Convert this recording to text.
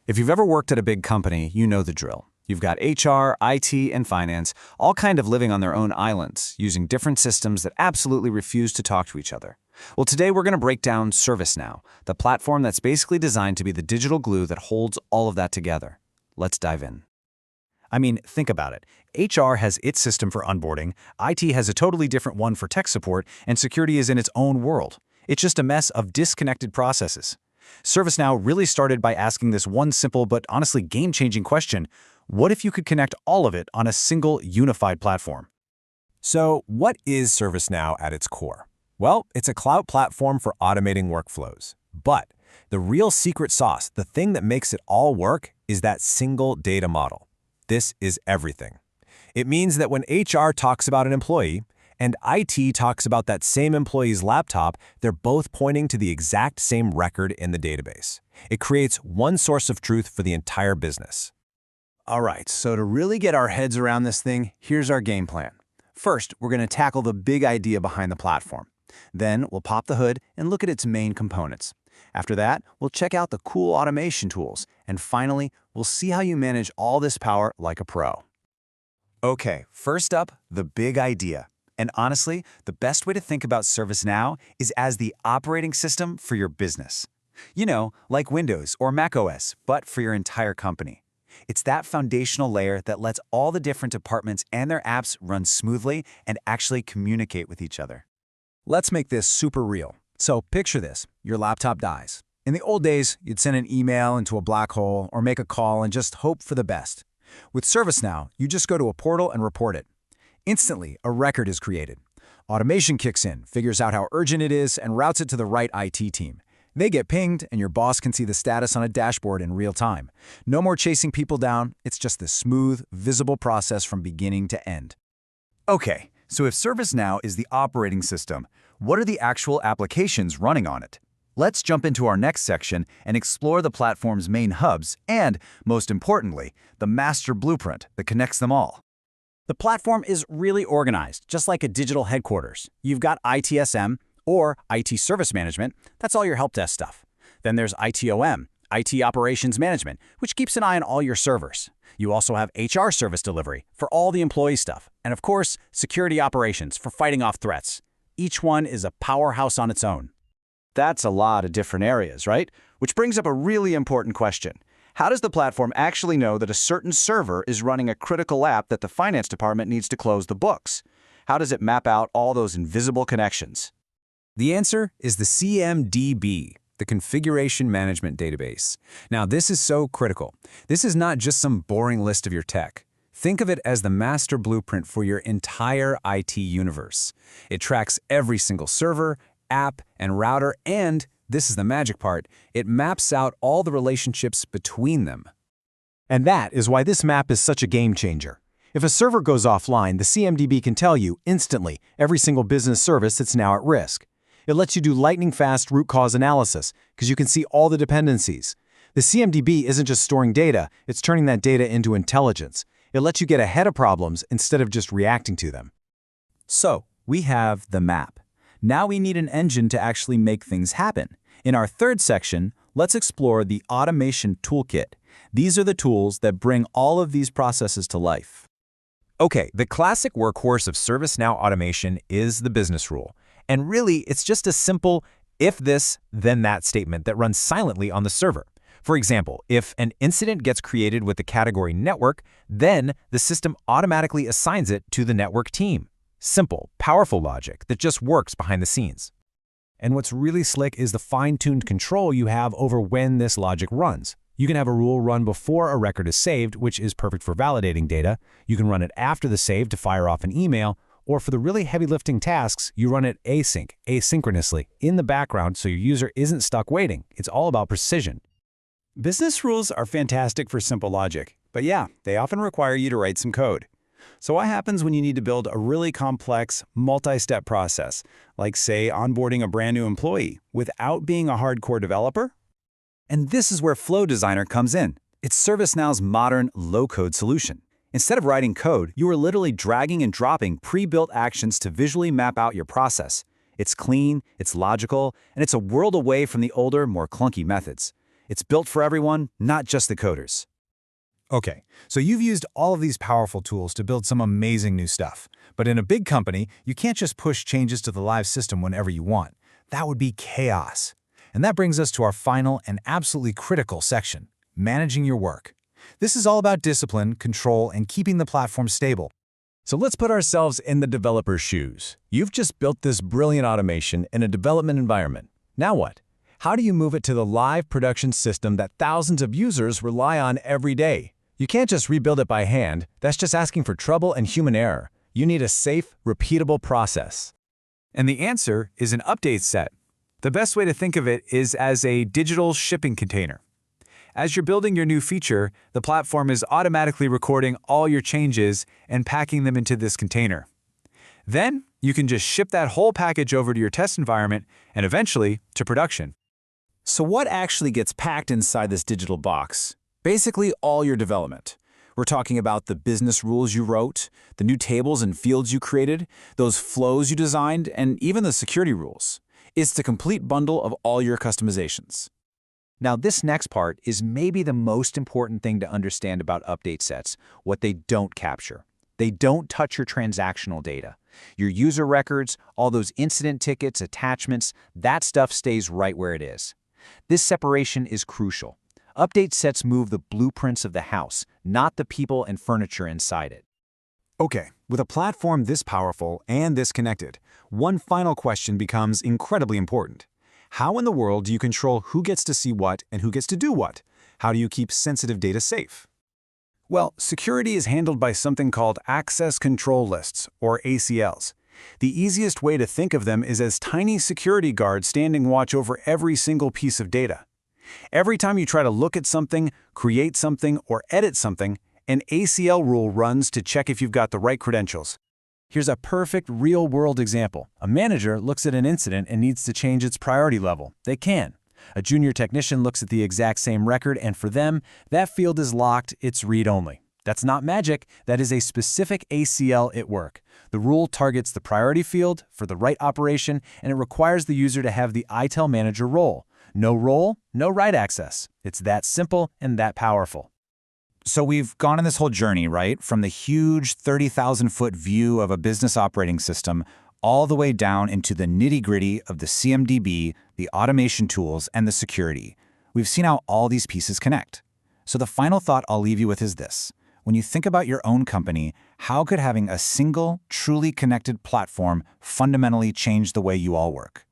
If you've ever worked at a big company, you know the drill. You've got HR, IT, and finance, all kind of living on their own islands, using different systems that absolutely refuse to talk to each other. Well, today we're going to break down Servicenow, the platform that's basically designed to be the digital glue that holds all of that together. Let's dive in. I mean, think about it. HR has its system for onboarding, IT has a totally different one for tech support, and security is in its own world. It's just a mess of disconnected processes. ServiceNow really started by asking this one simple but honestly game-changing question: what if you could connect all of it on a single unified platform? So, what is ServiceNow at its core? Well, it's a cloud platform for automating workflows. But the real secret sauce, the thing that makes it all work, is that single data model. This is everything. It means that when HR talks about an employee and IT talks about that same employee's laptop, they're both pointing to the exact same record in the database. It creates one source of truth for the entire business. All right, so to really get our heads around this thing, here's our game plan. First, we're going to tackle the big idea behind the platform. Then we'll pop the hood and look at its main components. After that, we'll check out the cool automation tools. And finally, we'll see how you manage all this power like a pro. Okay, first up, the big idea. And honestly, the best way to think about ServiceNow is as the operating system for your business. You know, like Windows or macOS, but for your entire company. It's that foundational layer that lets all the different departments and their apps run smoothly and actually communicate with each other. Let's make this super real. So picture this: your laptop dies. In the old days, you'd send an email into a black hole or make a call and just hope for the best. With ServiceNow, you just go to a portal and report it. Instantly, a record is created. Automation kicks in, figures out how urgent it is, and routes it to the right IT team. They get pinged, and your boss can see the status on a dashboard in real time. No more chasing people down. It's just this smooth, visible process from beginning to end. Okay, so if ServiceNow is the operating system, what are the actual applications running on it? Let's jump into our next section and explore the platform's main hubs and, most importantly, the master blueprint that connects them all. The platform is really organized, just like a digital headquarters. You've got ITSM, or IT Service Management. That's all your help desk stuff. Then there's ITOM, IT Operations Management, which keeps an eye on all your servers. You also have HR Service Delivery for all the employee stuff. And of course, Security Operations for fighting off threats. Each one is a powerhouse on its own. That's a lot of different areas, right? Which brings up a really important question. How does the platform actually know that a certain server is running a critical app that the finance department needs to close the books? How does it map out all those invisible connections? The answer is the CMDB, the Configuration Management Database. Now, this is so critical. This is not just some boring list of your tech. Think of it as the master blueprint for your entire IT universe. It tracks every single server, app, and router, and this is the magic part, it maps out all the relationships between them. And that is why this map is such a game changer. If a server goes offline, the CMDB can tell you instantly every single business service that's now at risk. It lets you do lightning-fast root cause analysis because you can see all the dependencies. The CMDB isn't just storing data, it's turning that data into intelligence. It lets you get ahead of problems instead of just reacting to them. So, we have the map. Now we need an engine to actually make things happen. In our third section, let's explore the automation toolkit. These are the tools that bring all of these processes to life. Okay, the classic workhorse of ServiceNow automation is the business rule. And really, it's just a simple if this, then that statement that runs silently on the server. For example, if an incident gets created with the category network, then the system automatically assigns it to the network team. Simple, powerful logic that just works behind the scenes. And what's really slick is the fine-tuned control you have over when this logic runs. You can have a rule run before a record is saved, which is perfect for validating data. You can run it after the save to fire off an email, or for the really heavy lifting tasks, you run it asynchronously, in the background so your user isn't stuck waiting. It's all about precision. Business rules are fantastic for simple logic, but yeah, they often require you to write some code. So what happens when you need to build a really complex, multi-step process, like say onboarding a brand new employee, without being a hardcore developer? And this is where Flow Designer comes in. It's ServiceNow's modern, low-code solution. Instead of writing code, you are literally dragging and dropping pre-built actions to visually map out your process. It's clean, it's logical, and it's a world away from the older, more clunky methods. It's built for everyone, not just the coders. Okay, so you've used all of these powerful tools to build some amazing new stuff. But in a big company, you can't just push changes to the live system whenever you want. That would be chaos. And that brings us to our final and absolutely critical section, managing your work. This is all about discipline, control, and keeping the platform stable. So let's put ourselves in the developer's shoes. You've just built this brilliant automation in a development environment. Now what? How do you move it to the live production system that thousands of users rely on every day? You can't just rebuild it by hand. That's just asking for trouble and human error. You need a safe, repeatable process. And the answer is an update set. The best way to think of it is as a digital shipping container. As you're building your new feature, the platform is automatically recording all your changes and packing them into this container. Then, you can just ship that whole package over to your test environment and eventually to production. So what actually gets packed inside this digital box? Basically all your development. We're talking about the business rules you wrote, the new tables and fields you created, those flows you designed, and even the security rules. It's the complete bundle of all your customizations. Now, this next part is maybe the most important thing to understand about update sets, what they don't capture. They don't touch your transactional data. Your user records, all those incident tickets, attachments, that stuff stays right where it is. This separation is crucial. Update sets move the blueprints of the house, not the people and furniture inside it. Okay, with a platform this powerful and this connected, one final question becomes incredibly important. How in the world do you control who gets to see what and who gets to do what? How do you keep sensitive data safe? Well, security is handled by something called Access Control Lists, or ACLs. The easiest way to think of them is as tiny security guards standing watch over every single piece of data. Every time you try to look at something, create something, or edit something, an ACL rule runs to check if you've got the right credentials. Here's a perfect real-world example. A manager looks at an incident and needs to change its priority level. They can. A junior technician looks at the exact same record, and for them, that field is locked, it's read-only. That's not magic, that is a specific ACL at work. The rule targets the priority field for the right operation, and it requires the user to have the ITEL manager role. No role, no write access. It's that simple and that powerful. So we've gone on this whole journey, right? From the huge 30,000-foot view of a business operating system all the way down into the nitty-gritty of the CMDB, the automation tools, and the security. We've seen how all these pieces connect. So the final thought I'll leave you with is this. When you think about your own company, how could having a single, truly connected platform fundamentally change the way you all work?